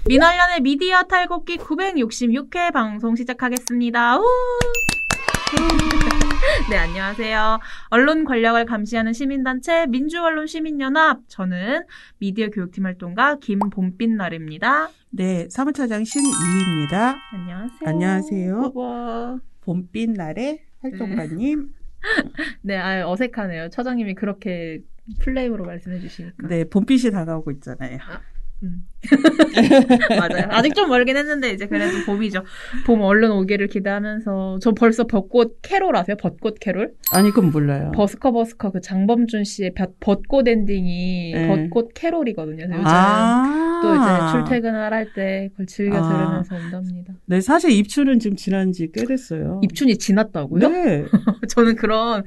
민원련의 미디어 탈곡기 966회 방송 시작하겠습니다. 네, 안녕하세요. 언론 권력을 감시하는 시민단체 민주언론시민연합, 저는 미디어 교육팀 활동가 김봄빛날입니다. 네, 사무처장 신이입니다. 안녕하세요. 안녕하세요. 우와. 봄빛날의 활동가님. 네, 어색하네요. 처장님이 그렇게 플레임으로 말씀해 주시니까. 네, 봄빛이 다가오고 있잖아요. 맞아요. 아직 좀 멀긴 했는데 이제 그래도 봄이죠. 봄 얼른 오기를 기대하면서 저 벌써 벚꽃 캐롤 아세요? 벚꽃 캐롤? 아니, 그건 몰라요. 버스커 그 장범준 씨의 벚꽃 엔딩이 네. 벚꽃 캐롤이거든요. 요즘 또 이제 출퇴근을 할 때 그걸 즐겨 들으면서 온답니다. 네, 사실 입춘은 지금 지난 지 꽤 됐어요. 입춘이 지났다고요? 네. 저는 그런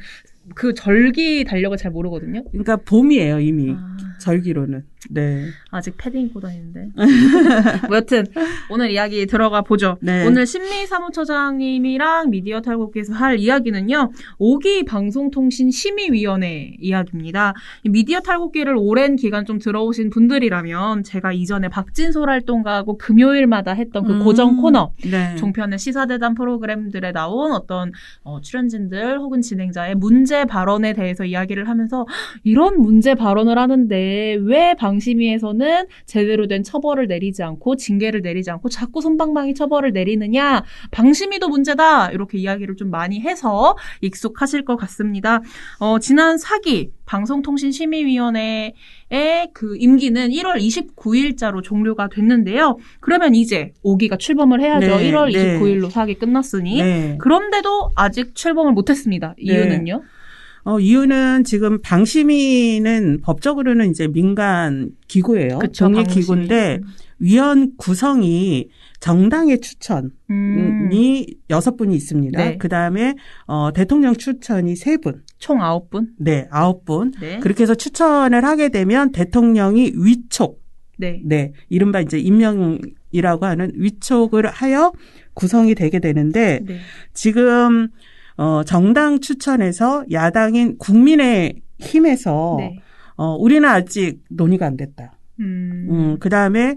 그 절기 달력을 잘 모르거든요. 그러니까 봄이에요, 이미. 절기로는. 네. 아직 패딩 입고 다니는데. 뭐 여튼 오늘 이야기 들어가 보죠. 네. 오늘 심리사무처장님이랑 미디어 탈곡기에서 할 이야기는요. 5기 방송통신심의위원회 이야기입니다. 미디어 탈곡기를 오랜 기간 좀 들어오신 분들이라면 제가 이전에 박진솔 활동가하고 금요일마다 했던 그 고정 코너, 네. 종편의 시사대담 프로그램들에 나온 어떤 출연진들 혹은 진행자의 문제 발언에 대해서 이야기를 하면서 이런 문제 발언을 하는데 왜 방심위에서는 제대로 된 처벌을 내리지 않고 징계를 내리지 않고 자꾸 솜방망이 처벌을 내리느냐, 방심위도 문제다, 이렇게 이야기를 좀 많이 해서 익숙하실 것 같습니다. 지난 4기 방송통신심의위원회의 그 임기는 1월 29일자로 종료가 됐는데요. 그러면 이제 5기가 출범을 해야죠. 네, 1월 네. 29일로 4기 끝났으니. 네. 그런데도 아직 출범을 못했습니다. 이유는요? 이유는 지금 방심위는 법적으로는 이제 민간 기구예요. 독립 기구인데 위원 구성이 정당의 추천이 6분이 있습니다. 네. 그다음에 대통령 추천이 3분. 총 9분? 네, 9분. 네. 그렇게 해서 추천을 하게 되면 대통령이 위촉. 네. 네. 이른바 이제 임명이라고 하는 위촉을 하여 구성이 되게 되는데 네. 지금 정당 추천에서 야당인 국민의힘에서 네. 우리는 아직 논의가 안 됐다. 그다음에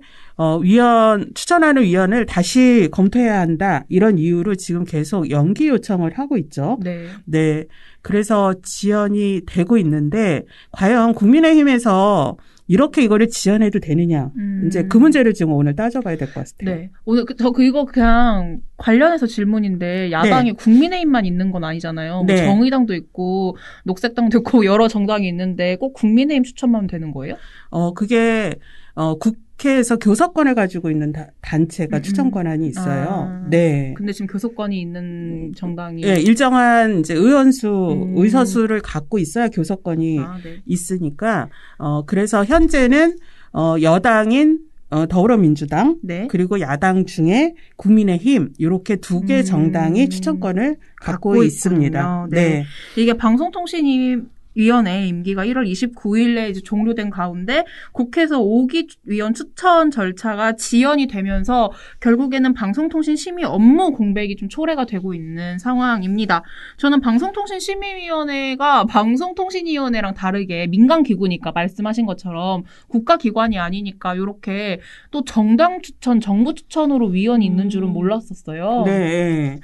추천하는 위원을 다시 검토해야 한다. 이런 이유로 지금 계속 연기 요청을 하고 있죠. 네. 네. 그래서 지연이 되고 있는데 과연 국민의힘에서 이렇게 이거를 지연해도 되느냐. 이제 그 문제를 지금 오늘 따져봐야 될 것 같아요. 네. 오늘 이거 그냥 관련해서 질문인데 야당이 네. 국민의힘만 있는 건 아니잖아요. 네. 뭐 정의당도 있고 녹색당도 있고 여러 정당이 있는데 꼭 국민의힘 추천만 되는 거예요? 그게 국회에서 교섭권을 가지고 있는 단체가 추천 권한이 있어요. 네. 근데 지금 교섭권이 있는 정당이 네, 일정한 이제 의서수를 갖고 있어야 교섭권이 네. 있으니까 그래서 현재는 여당인 더불어민주당 네. 그리고 야당 중에 국민의힘 이렇게 2개 정당이 추천권을 갖고 있습니다. 네. 이게 방송통신위원회 임기가 1월 29일에 이제 종료된 가운데 국회에서 5기 위원 추천 절차가 지연이 되면서 결국에는 방송통신심의 업무 공백이 좀 초래가 되고 있는 상황입니다. 저는 방송통신심의위원회가 방송통신위원회랑 다르게 민간기구니까 말씀하신 것처럼 국가기관이 아니니까 이렇게 또 정당 추천, 정부 추천으로 위원이 있는 줄은 몰랐었어요. 네.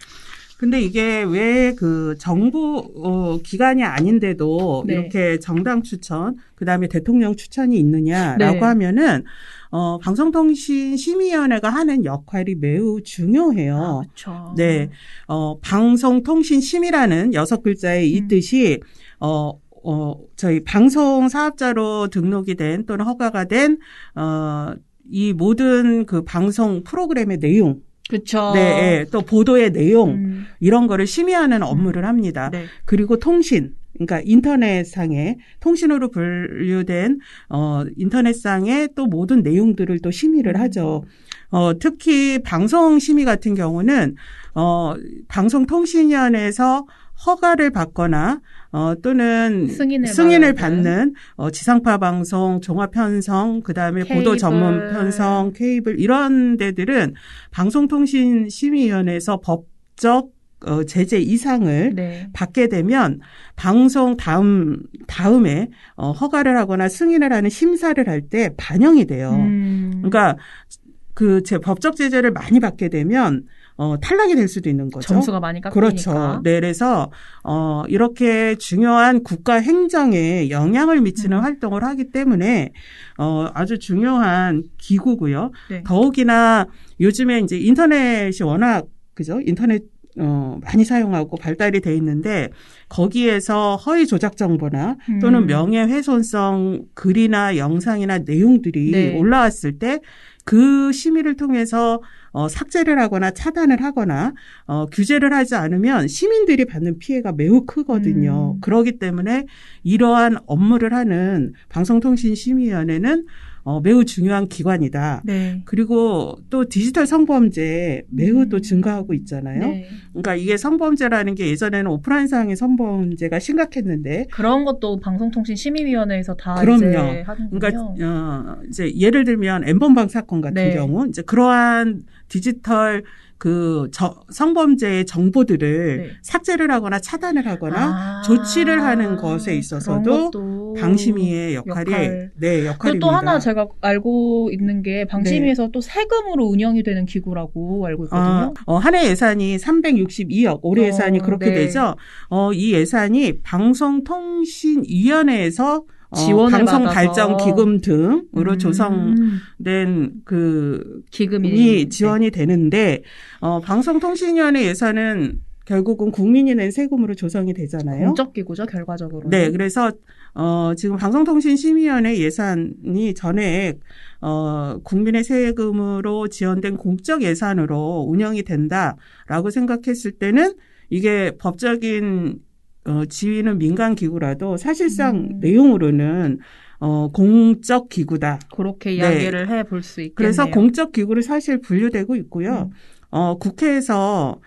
근데 이게 왜 그 정부 기관이 아닌데도 네. 이렇게 정당 추천, 그다음에 대통령 추천이 있느냐라고 네. 하면은 방송통신심의위원회가 하는 역할이 매우 중요해요. 그렇죠. 네. 방송통신심이라는 6글자의 이 뜻이 저희 방송 사업자로 등록이 된 또는 허가가 된 이 모든 그 방송 프로그램의 내용, 그렇죠. 네, 또 보도의 내용 이런 거를 심의하는 업무를 합니다. 네. 그리고 통신, 그러니까 인터넷상에 통신으로 분류된 인터넷상의 또 모든 내용들을 또 심의를 하죠. 특히 방송 심의 같은 경우는 방송통신위원회에서 허가를 받거나 또는 승인을 받는 지상파 방송, 종합 편성, 그다음에 케이블. 보도 전문 편성, 케이블 이런 데들은 방송통신심의위원회에서 법적 제재 이상을 네. 받게 되면 방송 다음에 허가를 하거나 승인을 하는 심사를 할 때 반영이 돼요. 그러니까 제 법적 제재를 많이 받게 되면 탈락이 될 수도 있는 거죠. 점수가 많이 깎이니까. 그렇죠. 네, 그래서 이렇게 중요한 국가 행정에 영향을 미치는 활동을 하기 때문에 아주 중요한 기구고요. 네. 더욱이나 요즘에 이제 인터넷이 워낙 그죠? 인터넷 많이 사용하고 발달이 돼 있는데 거기에서 허위 조작 정보나 또는 명예훼손성 글이나 영상이나 내용들이 네. 올라왔을 때 그 심의를 통해서 삭제를 하거나 차단을 하거나 규제를 하지 않으면 시민들이 받는 피해가 매우 크거든요. 그렇기 때문에 이러한 업무를 하는 방송통신심의위원회는 매우 중요한 기관이다. 네. 그리고 또 디지털 성범죄 매우 또 증가하고 있잖아요. 네. 그러니까 이게 성범죄라는 게 예전에는 오프라인상의 성범죄가 심각했는데 그런 것도 방송통신심의위원회에서 다 그럼요. 이제 하는군요. 그러니까 이제 예를 들면 엠번방 사건 같은 네. 경우 이제 그러한 디지털 성범죄의 정보들을 네. 삭제를 하거나 차단을 하거나 조치를 하는 것에 있어서도 방심위의 역할입니다. 또 하나 제가 알고 있는 게 방심위에서 네. 또 세금으로 운영이 되는 기구라고 알고 있거든요. 한 해 예산이 362억, 올해 예산이 그렇게 네. 되죠. 이 예산이 방송통신위원회에서 방송 발전 기금 등으로 조성된 기금이 지원이 되는데 방송통신위원회 예산은 결국은 국민이 낸 세금으로 조성이 되잖아요. 공적 기구죠, 결과적으로. 네, 그래서 지금 방송통신심의위원회 예산이 전액 국민의 세금으로 지원된 공적 예산으로 운영이 된다라고 생각했을 때는 이게 법적인 지위는 민간 기구라도 사실상 내용으로는 공적 기구다. 그렇게 이야기를 해 볼 수 있겠네요. 그래서 공적 기구로 사실 분류되고 있고요. 국회에서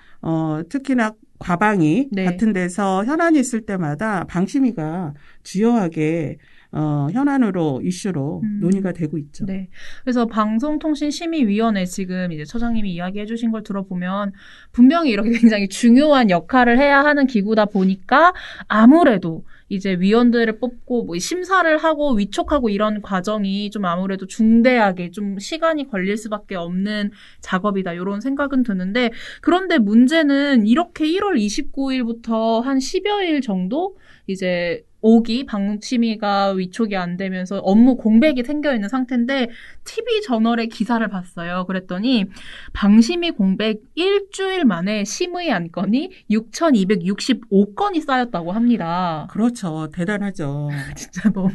특히나 과방위 네. 같은 데서 현안이 있을 때마다 방심위가 주요하게 현안으로 이슈로 논의가 되고 있죠. 네. 그래서 방송통신심의위원회 지금 이제 처장님이 이야기해 주신 걸 들어보면 분명히 이렇게 굉장히 중요한 역할을 해야 하는 기구다 보니까 아무래도 이제 위원들을 뽑고 뭐 심사를 하고 위촉하고 이런 과정이 좀 아무래도 중대하게 좀 시간이 걸릴 수밖에 없는 작업이다. 이런 생각은 드는데 그런데 문제는 이렇게 1월 29일부터 한 10여일 정도 이제 5기 방심위가 위촉이 안 되면서 업무 공백이 생겨 있는 상태인데 TV저널의 기사를 봤어요. 그랬더니 방심위 공백 일주일 만에 심의 안건이 6,265건이 쌓였다고 합니다. 그렇죠. 대단하죠. 진짜 너무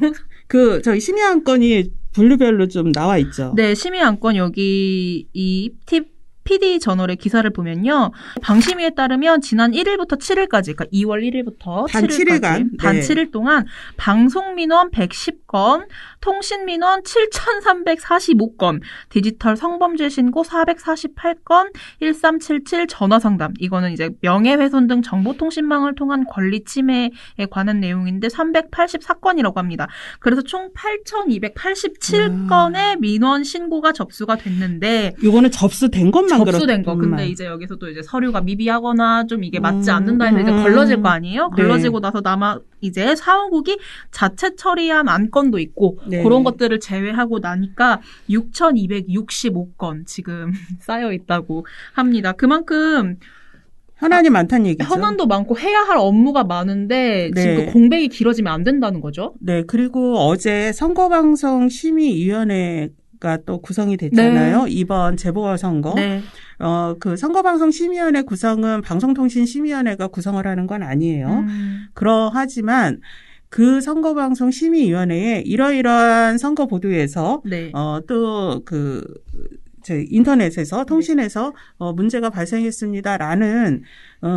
저희 심의 안건이 분류별로 좀 나와 있죠. 네, 심의 안건 여기 이 PD저널의 기사를 보면요. 방심위에 따르면 지난 1일부터 7일까지, 그러니까 2월 1일부터 단 7일간, 단 7일 동안 방송민원 110건, 통신민원 7,345건, 디지털 성범죄 신고 448건, 1377 전화상담. 이거는 이제 명예훼손 등 정보통신망을 통한 권리 침해에 관한 내용인데 384건이라고 합니다. 그래서 총 8,287건의 민원 신고가 접수가 됐는데 이거는 접수된 것만 접수된 거. 근데 이제 여기서 또 이제 서류가 미비하거나 좀 이게 맞지 않는다 해서 이제 걸러질 거 아니에요? 걸러지고 나서 이제 사원국이 자체 처리한 안건도 있고 그런 것들을 제외하고 나니까 6,265건 지금 쌓여 있다고 합니다. 그만큼 현안이 많다는 얘기죠. 현안도 많고 해야 할 업무가 많은데 지금 그 공백이 길어지면 안 된다는 거죠. 네. 그리고 어제 선거방송심의위원회가 또 구성이 됐잖아요. 이번 재보궐선거. 그 선거방송심의위원회 구성은 방송통신심의위원회가 구성을 하는 건 아니에요. 그러하지만 그 선거방송심의위원회에 이러이러한 선거 보도에서 인터넷에서 통신에서 문제가 발생했습니다라는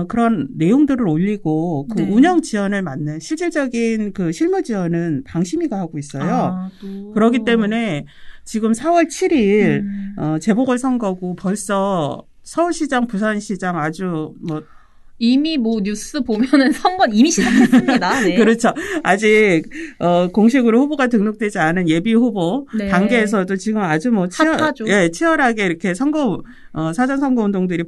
그런 내용들을 올리고 그 운영 지원을 맡는 실질적인 그 실무 지원은 방심위가 하고 있어요. 그렇기 때문에 지금 4월 7일 재보궐선거고 벌써 서울시장, 부산시장 아주 이미 뭐 뉴스 보면은 선거는 이미 시작했습니다. 네. 그렇죠. 아직 공식으로 후보가 등록되지 않은 예비 후보 네. 단계에서도 지금 아주 뭐 핫하죠. 치열하게 이렇게 사전 선거 운동들이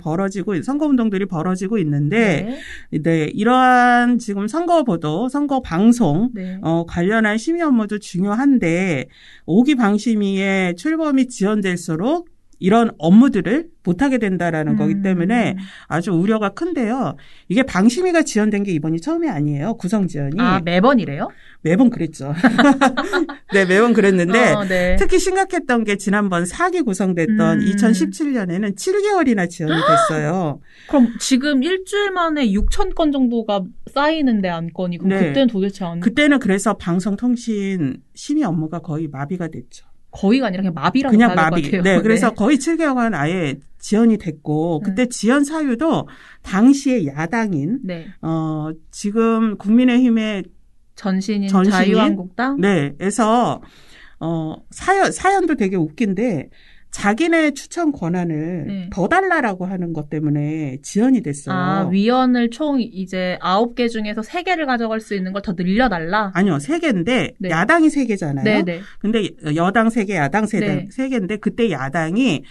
선거 운동들이 벌어지고 있는데 네, 이러한 지금 선거 보도, 선거 방송 네. 관련한 심의 업무도 중요한데 5기 방심위의 출범이 지연될수록 이런 업무들을 못하게 된다라는 거기 때문에 아주 우려가 큰데요. 이게 방심위가 지연된 게 이번이 처음이 아니에요. 구성 지연이. 아, 매번이래요? 매번 그랬죠. 네, 매번 그랬는데 네. 특히 심각했던 게 지난번 4기 구성됐던 2017년에는 7개월이나 지연이 됐어요. 그럼 지금 일주일 만에 6천 건 정도가 쌓이는데 안건이. 그럼 네. 그때는 도대체 그때는 그래서 방송통신 심의 업무가 거의 마비가 됐죠. 거의가 아니라 그냥 마비라고 그냥 봐야 마비. 될 것 같아요. 네, 그래서 거의 7개월간 아예 지연이 됐고 그때 지연 사유도 당시의 야당인 네. 지금 국민의힘의 전신인 자유한국당? 네,에서 사연도 되게 웃긴데 자기네 추천 권한을 더 달라라고 하는 것 때문에 지연이 됐어요. 아, 위원을 총 이제 9개 중에서 3개를 가져갈 수 있는 걸 더 늘려달라? 아니요, 3개인데 네. 야당이 3개잖아요. 네네. 근데 여당 3개, 야당 3개인데 그때 야당이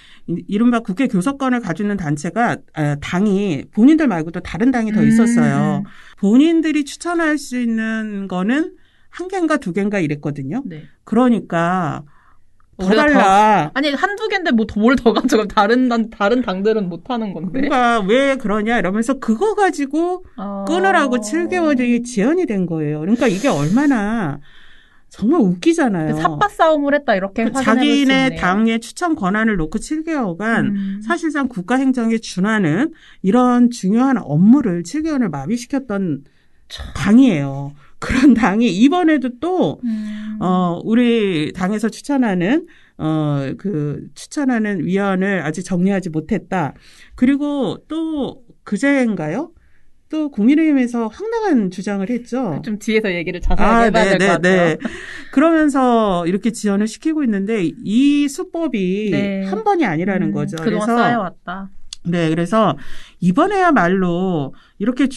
이른바 국회 교섭권을 가지고 있는 단체가 당이 본인들 말고도 다른 당이 더 있었어요. 본인들이 추천할 수 있는 거는 1개인가 2개인가 이랬거든요. 네. 그러니까 더 달라. 아니, 1-2개인데 뭘 더 가져가. 다른 당들은 못 하는 건데. 그러니까 왜 그러냐 이러면서 그거 가지고 끊으라고 7개월이 지연이 된 거예요. 그러니까 이게 얼마나 정말 웃기잖아요. 삿바 싸움을 했다 이렇게 확인해 볼 수 있네요. 자기네 당의 추천 권한을 놓고 7개월간 사실상 국가 행정에 준하는 이런 중요한 업무를 7개월을 마비시켰던 당이에요. 그런 당이 이번에도 또 우리 당에서 추천하는 추천하는 위원을 아직 정리하지 못했다. 그리고 또 그제인가요? 또 국민의힘에서 황당한 주장을 했죠. 좀 뒤에서 얘기를 자세하게 해봐야 될 것 같아요. 그러면서 이렇게 지연을 시키고 있는데 이 수법이 한 번이 아니라는 거죠. 그동안 쌓여왔다. 네, 그래서 이번에야말로 이렇게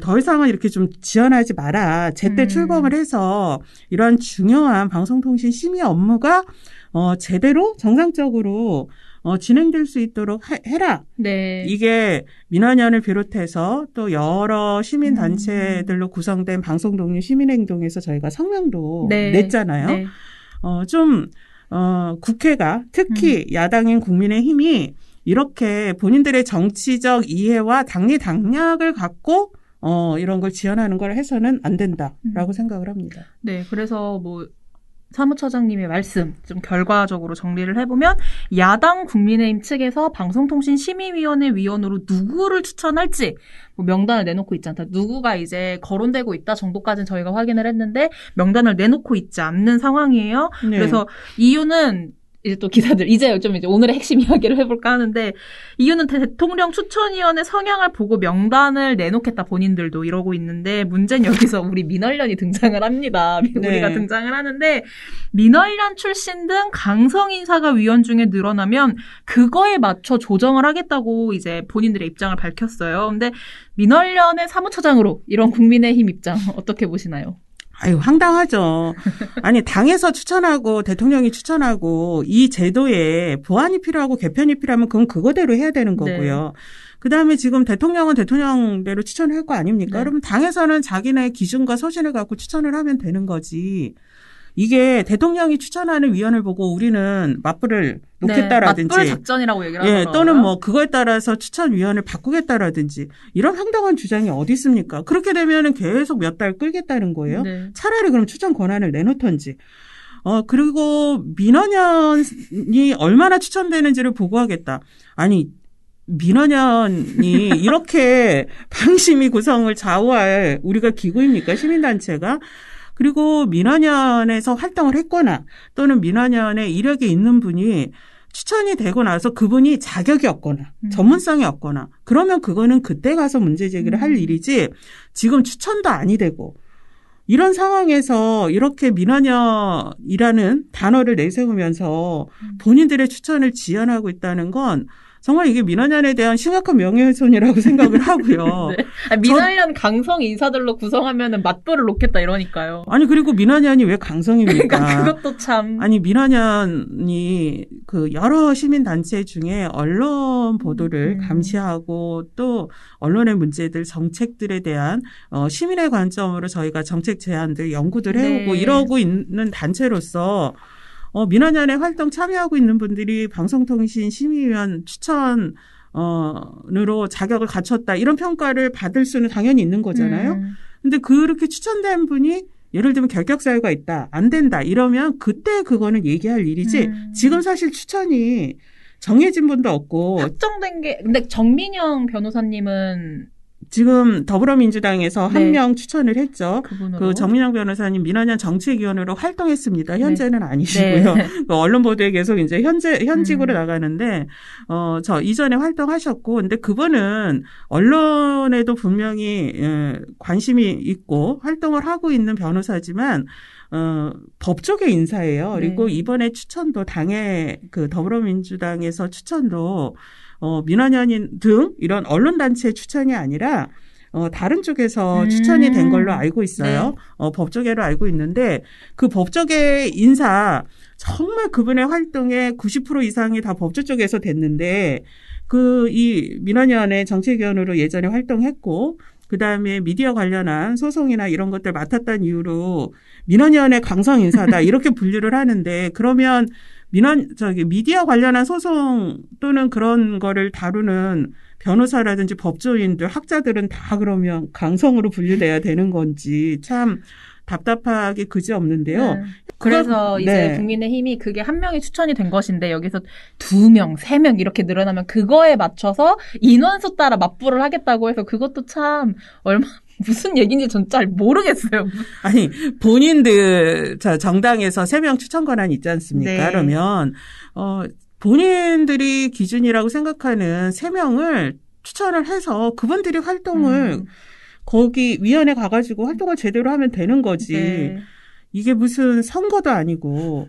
더 이상은 이렇게 좀 지연하지 마라. 제때 출범을 해서 이런 중요한 방송통신 심의 업무가 제대로 정상적으로 진행될 수 있도록 해라. 네. 이게 민원연을 비롯해서 또 여러 시민단체들로 구성된 방송독립 시민행동에서 저희가 성명도 냈잖아요. 네. 국회가 특히 야당인 국민의힘이 이렇게 본인들의 정치적 이해와 당리 당략을 갖고 이런 걸 지연하는 걸 해서는 안 된다라고 생각을 합니다. 네, 그래서 사무처장님의 말씀 좀 결과적으로 정리를 해보면 야당 국민의힘 측에서 방송통신심의위원회 위원으로 누구를 추천할지 명단을 내놓고 있지 않다. 누구가 이제 거론되고 있다 정도까지는 저희가 확인을 했는데 명단을 내놓고 있지 않는 상황이에요. 네. 그래서 이유는 이제 또 기사들 이제 오늘의 핵심 이야기를 해볼까 하는데 이유는 대통령 추천위원회 성향을 보고 명단을 내놓겠다 본인들도 이러고 있는데 문제는 여기서 우리 민얼련이 등장을 합니다. 우리가 등장을 하는데 민얼련 출신 등 강성 인사가 위원 중에 늘어나면 그거에 맞춰 조정을 하겠다고 이제 본인들의 입장을 밝혔어요. 근데 민얼련의 사무처장으로 이런 국민의힘 입장 어떻게 보시나요? 아유, 황당하죠. 아니, 당에서 추천하고 대통령이 추천하고 이 제도에 보완이 필요하고 개편이 필요하면 그건 그거대로 해야 되는 거고요. 그다음에 지금 대통령은 대통령대로 추천을 할 거 아닙니까? 그러면 당에서는 자기네 기준과 소신을 갖고 추천을 하면 되는 거지. 이게 대통령이 추천하는 위원을 보고 우리는 맞불을 놓겠다라든지. 맞불 작전이라고 얘기를 하더라고요. 또는 그거에 따라서 추천위원을 바꾸겠다라든지 이런 황당한 주장이 어디 있습니까? 그렇게 되면은 계속 몇 달 끌겠다는 거예요. 네. 차라리 그럼 추천 권한을 내놓던지. 그리고 민원연이 얼마나 추천되는지를 보고하겠다. 아니, 민원연이 이렇게 방심위 구성을 좌우할 우리가 기구입니까? 시민단체가? 그리고 민원연에서 활동을 했거나 또는 민원연에 이력이 있는 분이 추천이 되고 나서 그분이 자격이 없거나 전문성이 없거나 그러면 그거는 그때 가서 문제 제기를 할 일이지 지금 추천도 아니 되고 이런 상황에서 이렇게 민원연이라는 단어를 내세우면서 본인들의 추천을 지연하고 있다는 건 정말 이게 민원연에 대한 심각한 명예훼손이라고 생각을 하고요. 네. 아니, 민원연 강성 인사들로 구성하면은 맞불을 놓겠다 이러니까요. 아니 그리고 민원연이 왜 강성입니까? 그러니까 그것도 참. 아니 민원연이 그 여러 시민단체 중에 언론 보도를 감시하고 또 언론의 문제들 정책들에 대한 시민의 관점으로 저희가 정책 제안들 연구들 해오고 네. 이러고 있는 단체로서 민원연의 활동 참여하고 있는 분들이 방송통신 심의위원 추천으로 자격을 갖췄다 이런 평가를 받을 수는 당연히 있는 거잖아요. 근데 그렇게 추천된 분이 예를 들면 결격 사유가 있다, 안 된다 이러면 그때 그거는 얘기할 일이지 지금 사실 추천이 정해진 분도 없고 확정된 게 근데 정민영 변호사님은 지금 더불어민주당에서 한 명 추천을 했죠. 그분으로. 그 정민영 변호사님 민원연 정책위원으로 활동했습니다. 현재는 아니시고요. 네. 언론 보도에 계속 이제 현직으로 나가는데 저 이전에 활동하셨고, 근데 그분은 언론에도 분명히 관심이 있고 활동을 하고 있는 변호사지만 법조계 인사예요. 그리고 네. 이번에 추천도 당의 그 더불어민주당에서 추천도 민원연인 등 이런 언론단체 추천이 아니라 다른 쪽에서 추천이 된 걸로 알고 있어요. 네. 법조계로 알고 있는데 그 법조계 인사 정말 그분의 활동의 90% 이상이 다 법조 쪽에서 됐는데 이 민원연의 정책위원으로 예전에 활동했고 그다음에 미디어 관련한 소송이나 이런 것들 맡았다는 이유로 민원연의 강성 인사다 이렇게 분류를 하는데 그러면 미디어 관련한 소송 또는 그런 거를 다루는 변호사라든지 법조인들, 학자들은 다 그러면 강성으로 분류돼야 되는 건지 참 답답하게 그지없는데요. 네. 그래서 이제 네. 국민의힘이 그게 한 명이 추천이 된 것인데 여기서 2명, 3명 이렇게 늘어나면 그거에 맞춰서 인원수 따라 맞불을 하겠다고 해서 그것도 참 무슨 얘기인지 전 잘 모르겠어요. 아니 본인들 정당에서 3명 추천 권한이 있지 않습니까? 네. 그러면 본인들이 기준이라고 생각하는 3명을 추천을 해서 그분들이 활동을 거기 위원회 가가지고 활동을 제대로 하면 되는 거지. 네. 이게 무슨 선거도 아니고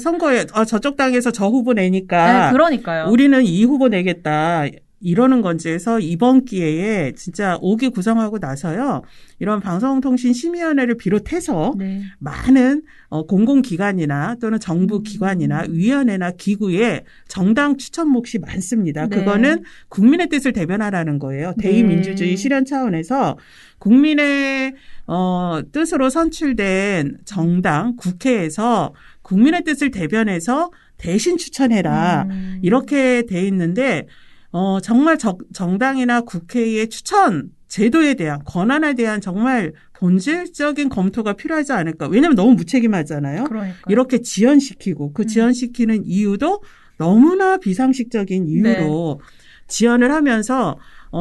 선거에 저쪽 당에서 저 후보 내니까 네, 그러니까요. 우리는 이 후보 내겠다. 이러는 건지 해서 이번 기회에 진짜 5기 구성하고 나서요. 이런 방송통신심의위원회를 비롯해서 네. 많은 공공기관이나 또는 정부 기관이나 위원회나 기구에 정당 추천 몫이 많습니다. 네. 그거는 국민의 뜻을 대변하라는 거예요. 대의민주주의 실현 차원에서 국민의 뜻으로 선출된 정당 국회에서 국민의 뜻을 대변해서 대신 추천해라. 이렇게 돼 있는데 정말 정당이나 국회의 추천 제도에 대한 권한에 대한 정말 본질적인 검토가 필요하지 않을까. 왜냐하면 너무 무책임하잖아요. 그러니까요. 이렇게 지연시키고 그 지연시키는 이유도 너무나 비상식적인 이유로 지연을 하면서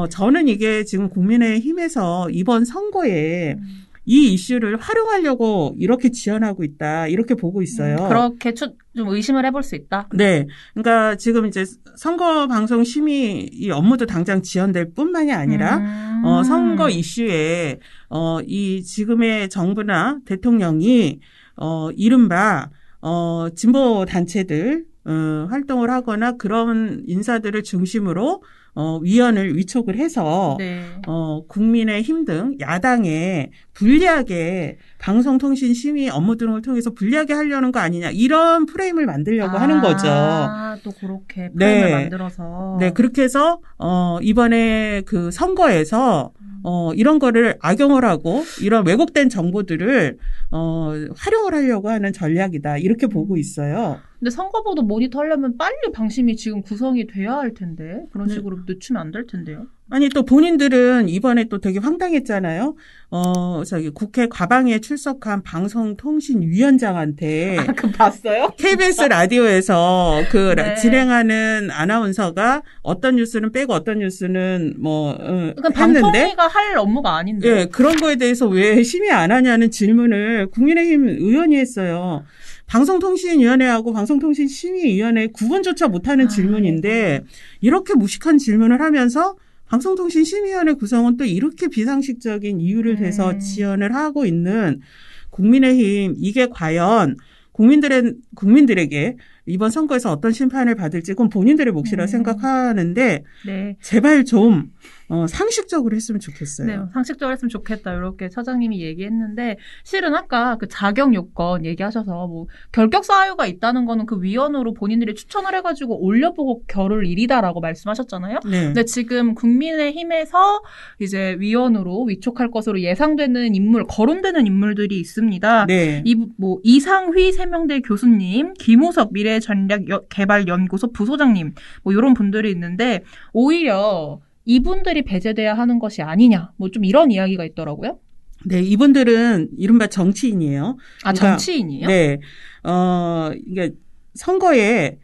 저는 이게 지금 국민의힘에서 이번 선거에 이 이슈를 활용하려고 이렇게 지연하고 있다. 이렇게 보고 있어요. 그렇게 좀 의심을 해볼 수 있다? 네. 그러니까 지금 이제 선거방송 심의 이 업무도 당장 지연될 뿐만이 아니라 선거 이슈에 이 지금의 정부나 대통령이 이른바 진보 단체들 활동을 하거나 그런 인사들을 중심으로 위원을 위촉을 해서 네. 국민의힘 등 야당에 불리하게 방송통신심의 업무 등을 통해서 불리하게 하려는 거 아니냐 이런 프레임을 만들려고 하는 거죠. 또 그렇게 프레임을 만들어서. 네, 그렇게 해서 이번에 그 선거에서 이런 거를 악용을 하고 이런 왜곡된 정보들을 활용을 하려고 하는 전략이다 이렇게 보고 있어요. 근데 선거보도 모니터 하려면 빨리 방심이 지금 구성이 돼야 할 텐데 그런 식으로 늦추면 안 될 텐데요. 아니 또 본인들은 이번에 또 되게 황당했잖아요. 국회 과방에 출석한 방송통신위원장한테 그거 봤어요? KBS 라디오에서 네. 진행하는 아나운서가 어떤 뉴스는 빼고 어떤 뉴스는 그러니까 했는데 방통위가 할 업무가 아닌데. 예, 그런 거에 대해서 왜 심의 안 하냐는 질문을 국민의힘 의원이 했어요. 방송통신위원회하고 방송통신심의위원회 구분조차 못하는 질문인데 이렇게 무식한 질문을 하면서 방송통신심의위원회 구성은 또 이렇게 비상식적인 이유를 대서 지연을 하고 있는 국민의힘 이게 과연 국민들에게 이번 선거에서 어떤 심판을 받을지 그건 본인들의 몫이라 생각하는데 네. 제발 좀 상식적으로 했으면 좋겠어요. 네, 상식적으로 했으면 좋겠다. 이렇게 처장님이 얘기했는데 실은 아까 그 자격 요건 얘기하셔서 뭐 결격 사유가 있다는 거는 그 위원으로 본인들이 추천을 해가지고 올려보고 겨룰 일이다라고 말씀하셨잖아요. 네. 근데 지금 국민의힘에서 이제 위원으로 위촉할 것으로 예상되는 인물, 거론되는 인물들이 있습니다. 네. 뭐 이상휘 세명대 교수님, 김우석 미래전략개발연구소 부소장님, 뭐 이런 분들이 있는데 오히려 이분들이 배제돼야 하는 것이 아니냐, 뭐 좀 이런 이야기가 있더라고요. 네, 이분들은 이른바 정치인이에요. 아, 그러니까, 정치인이요? 네, 이게 선거에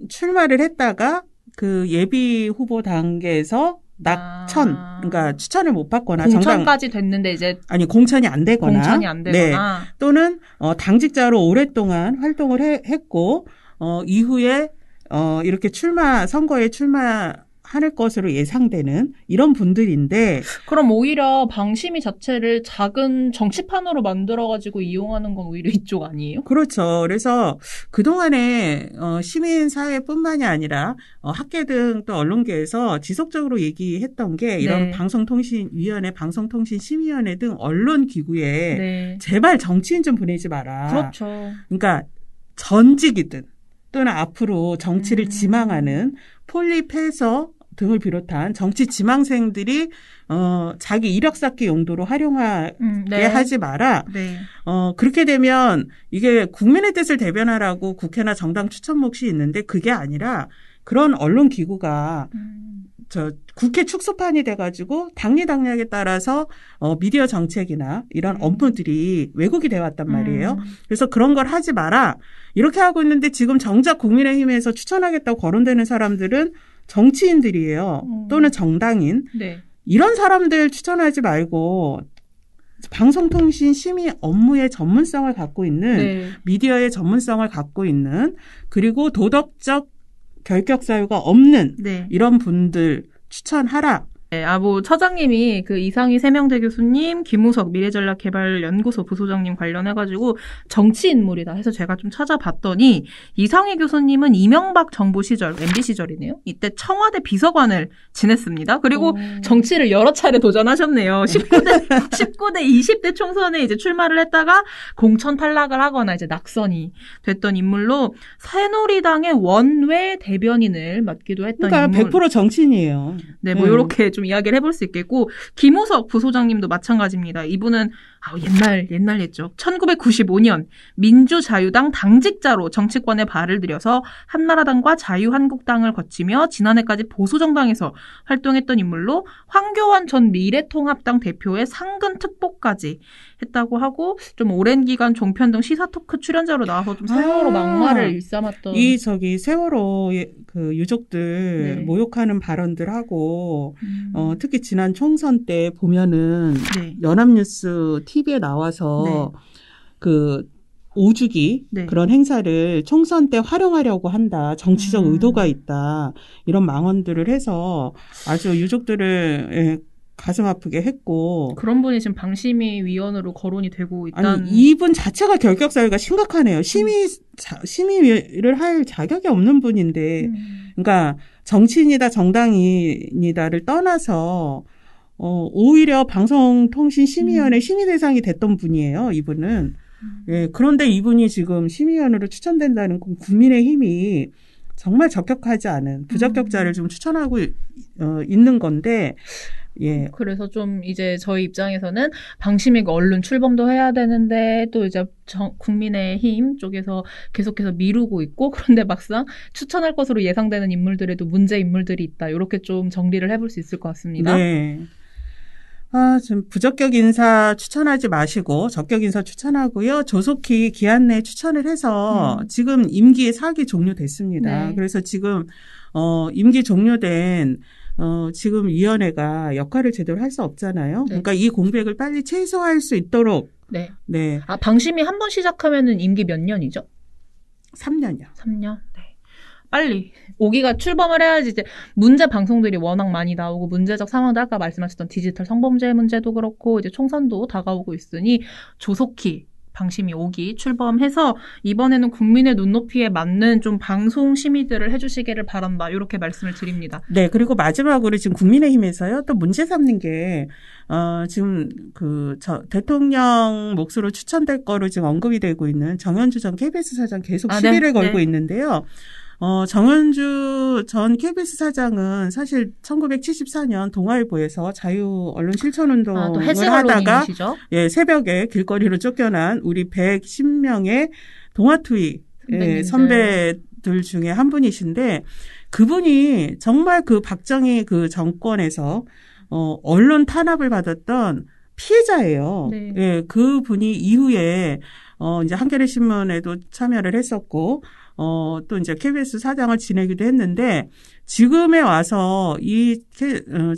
출마를 했다가 그 예비 후보 단계에서 낙천, 그러니까 추천을 못 받거나 공천까지 됐는데 이제 공천이 안 되거나, 네, 또는 당직자로 오랫동안 활동을 했고 이후에 이렇게 선거에 출마할 것으로 예상되는 이런 분들인데, 그럼 오히려 방심위 자체를 작은 정치판으로 만들어가지고 이용하는 건 오히려 이쪽 아니에요? 그렇죠. 그래서 그동안에 시민사회뿐만이 아니라 학계 등 또 언론계에서 지속적으로 얘기했던 게 이런 네. 방송통신위원회, 방송통신심의위원회 등 언론기구에 네. 제발 정치인 좀 보내지 마라. 그렇죠. 그러니까 전직이든 또는 앞으로 정치를 지망하는 폴리페서 등을 비롯한 정치 지망생들이 자기 이력 쌓기 용도로 활용하게 네. 하지 마라. 네. 그렇게 되면 이게 국민의 뜻을 대변하라고 국회나 정당 추천 몫이 있는데 그게 아니라 그런 언론 기구가 국회 축소판이 돼가지고 당리당략에 따라서 미디어 정책이나 이런 업무들이 왜곡이 돼 왔단 말이에요. 그래서 그런 걸 하지 마라. 이렇게 하고 있는데 지금 정작 국민의힘에서 추천하겠다고 거론되는 사람들은 정치인들이에요. 또는 정당인. 네. 이런 사람들 추천하지 말고 방송통신 심의 업무의 전문성을 갖고 있는 네. 미디어의 전문성을 갖고 있는 그리고 도덕적 결격 사유가 없는 네. 이런 분들 추천하라. 네, 뭐 처장님이 그 이상희 세명대 교수님, 김우석 미래전략개발연구소 부소장님 관련해가지고 정치 인물이다 해서 제가 좀 찾아봤더니 이상희 교수님은 이명박 정부 시절, MB 시절이네요. 이때 청와대 비서관을 지냈습니다. 그리고 정치를 여러 차례 도전하셨네요. 19대 20대 총선에 이제 출마를 했다가 공천 탈락을 하거나 이제 낙선이 됐던 인물로 새누리당의 원외 대변인을 맡기도 했던 그러니까 인물. 100% 정치인이에요. 네, 뭐 이렇게 좀 이야기를 해볼 수 있겠고 김우석 부소장님도 마찬가지입니다. 이분은 옛날 했죠. 1995년 민주자유당 당직자로 정치권에 발을 들여서 한나라당과 자유한국당을 거치며 지난해까지 보수정당에서 활동했던 인물로 황교안 전 미래통합당 대표의 상근 특보까지 했다고 하고 좀 오랜 기간 종편 등 시사 토크 출연자로 나와서 좀 세월호 막말을 일삼았던 세월호 그 유족들 네. 모욕하는 발언들 하고 특히 지난 총선 때 보면은 네. 연합뉴스 TV에 나와서 그 5주기 네. 그런 행사를 총선 때 활용하려고 한다. 정치적 의도가 있다. 이런 망언들을 해서 아주 유족들을 가슴 아프게 했고. 그런 분이 지금 방심위 위원으로 거론이 되고 있다는. 아니, 이분 자체가 결격 사유가 심각하네요. 심의를 할 자격이 없는 분인데. 그러니까 정치인이다 정당인이다를 떠나서 오히려 방송통신심의위원회 심의 대상이 됐던 분이에요. 이분은. 예, 그런데 이분이 지금 심의위원으로 추천된다는 건 국민의힘이 정말 적격하지 않은 부적격자를 좀 추천하고 있는 건데, 예. 그래서 좀 이제 저희 입장에서는 방심위가 얼른 출범도 해야 되는데 또 이제 국민의힘 쪽에서 계속해서 미루고 있고 그런데 막상 추천할 것으로 예상되는 인물들에도 문제 인물들이 있다. 이렇게 좀 정리를 해볼 수 있을 것 같습니다. 네. 좀 부적격 인사 추천하지 마시고 적격 인사 추천하고요. 조속히 기한 내에 추천을 해서 지금 임기 4기 종료됐습니다. 네. 그래서 지금 임기 종료된 지금 위원회가 역할을 제대로 할 수 없잖아요. 네. 그러니까 이 공백을 빨리 최소화할 수 있도록. 네. 네. 방심위 한 번 시작하면은 임기 몇 년이죠? 3년이요. 3년. 네. 빨리 5기가 출범을 해야지 이제 문제 방송들이 워낙 많이 나오고 문제적 상황도 아까 말씀하셨던 디지털 성범죄 문제도 그렇고 이제 총선도 다가오고 있으니 조속히 방심이 5기 출범해서 이번에는 국민의 눈높이에 맞는 좀 방송 심의들을 해주시기를 바란다. 이렇게 말씀을 드립니다. 네, 그리고 마지막으로 지금 국민의힘에서요 또 문제 삼는 게 지금 대통령 몫으로 추천될 거로 지금 언급이 되고 있는 정현주 전 KBS 사장 계속 시비를 걸고 있는데요. 정현주 전 KBS 사장은 사실 1974년 동아일보에서 자유 언론 실천 운동을 하다가 새벽에 길거리로 쫓겨난 우리 110명의 동아투이 선배들 중에 한 분이신데 그분이 정말 그 박정희 그 정권에서 언론 탄압을 받았던 피해자예요. 네. 예, 그 분이 이후에 이제 한겨레 신문에도 참여를 했었고 또 이제 KBS 사장을 지내기도 했는데 지금에 와서 이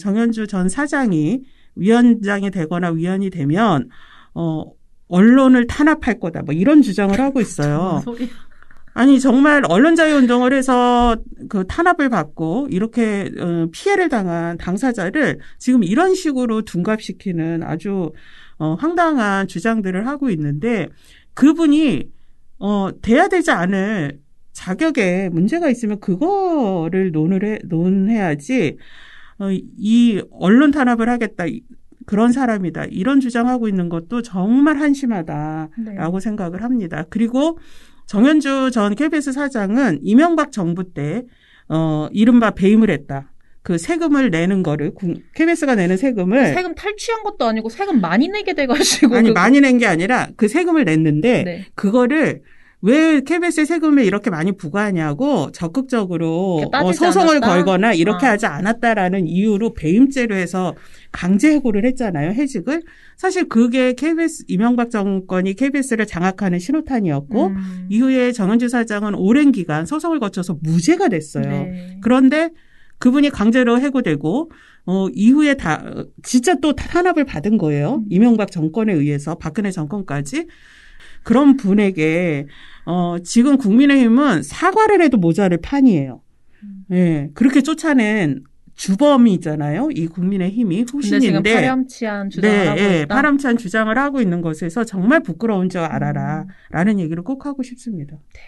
정현주 전 사장이 위원장이 되거나 위원이 되면 언론을 탄압할 거다. 뭐 이런 주장을 하고 있어요. 아니 정말 언론 자유 운동을 해서 그 탄압을 받고 이렇게 피해를 당한 당사자를 지금 이런 식으로 둔갑시키는 아주 황당한 주장들을 하고 있는데 그분이 돼야 되지 않을 자격에 문제가 있으면 그거를 논해야지 이 언론 탄압을 하겠다 그런 사람이다 이런 주장하고 있는 것도 정말 한심하다라고 생각을 합니다. 그리고 정현주 전 KBS 사장은 이명박 정부 때 이른바 배임을 했다. 그 세금을 내는 거를 KBS가 내는 세금 탈취한 것도 아니고 세금 많이 내게 돼가지고 아니 많이 낸 게 아니라 그 세금을 냈는데 그거를 왜 KBS의 세금을 이렇게 많이 부과하냐고 적극적으로 소송을 걸거나 이렇게 하지 않았다라는 이유로 배임죄로 해서 강제 해고를 했잖아요. 해직을. 사실 그게 이명박 정권이 KBS를 장악하는 신호탄이었고 이후에 정현주 사장은 오랜 기간 소송을 거쳐서 무죄가 됐어요. 네. 그런데 그분이 강제로 해고되고 이후에 진짜 또 탄압을 받은 거예요. 이명박 정권에 의해서 박근혜 정권까지. 그런 분에게 지금 국민의힘은 사과를 해도 모자랄 판이에요. 예, 그렇게 쫓아낸 주범이 있잖아요. 이 국민의힘이 후신인데. 근데 지금 파렴치한 주장을 하고 있다. 파렴치한 주장을 하고 있는 것에서 정말 부끄러운 줄 알아라. 라는 얘기를 꼭 하고 싶습니다. 네.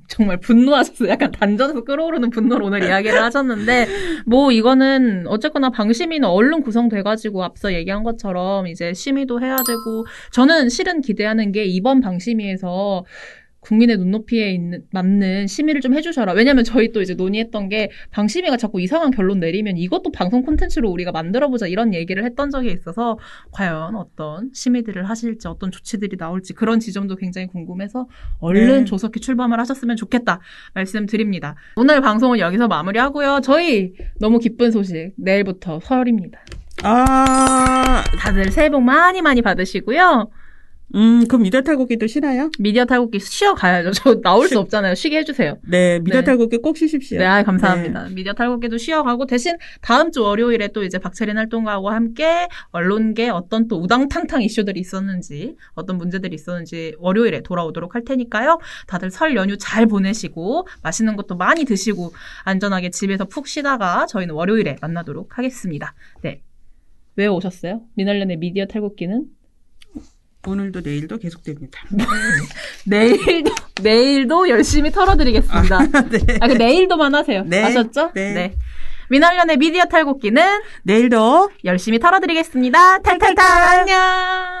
정말 분노하셨어요. 약간 단전에서 끌어오르는 분노로 오늘 이야기를 하셨는데 뭐 이거는 어쨌거나 방심위는 얼른 구성돼가지고 앞서 얘기한 것처럼 이제 심의도 해야 되고 저는 실은 기대하는 게 이번 방심위에서 국민의 눈높이에 맞는 심의를 좀 해주셔라. 왜냐면 저희 또 이제 논의했던 게 방심위가 자꾸 이상한 결론 내리면 이것도 방송 콘텐츠로 우리가 만들어보자 이런 얘기를 했던 적이 있어서 과연 어떤 심의들을 하실지 어떤 조치들이 나올지 그런 지점도 굉장히 궁금해서 얼른 조속히 출범을 하셨으면 좋겠다 말씀드립니다. 오늘 방송은 여기서 마무리하고요. 저희 너무 기쁜 소식 내일부터 설입니다. 다들 새해 복 많이 많이 받으시고요. 그럼 미디어 탈곡기도 쉬나요? 미디어 탈곡기 쉬어가야죠. 저 나올 수 없잖아요. 쉬게 해주세요. 네, 미디어 탈곡기 꼭 쉬십시오. 네, 감사합니다. 미디어 탈곡기도 쉬어가고 대신 다음 주 월요일에 또 이제 박채린 활동가와 함께 언론계 어떤 또 우당탕탕 이슈들이 있었는지 어떤 문제들이 있었는지 월요일에 돌아오도록 할 테니까요. 다들 설 연휴 잘 보내시고 맛있는 것도 많이 드시고 안전하게 집에서 푹 쉬다가 저희는 월요일에 만나도록 하겠습니다. 네, 왜 오셨어요? 민원련의 미디어 탈곡기는? 오늘도 내일도 계속됩니다. 내일도 열심히 털어드리겠습니다. 네. 내일도만 하세요. 네. 아셨죠? 네. 민원련의 미디어 탈곡기는 내일도 열심히 털어드리겠습니다. 탈탈탈 안녕.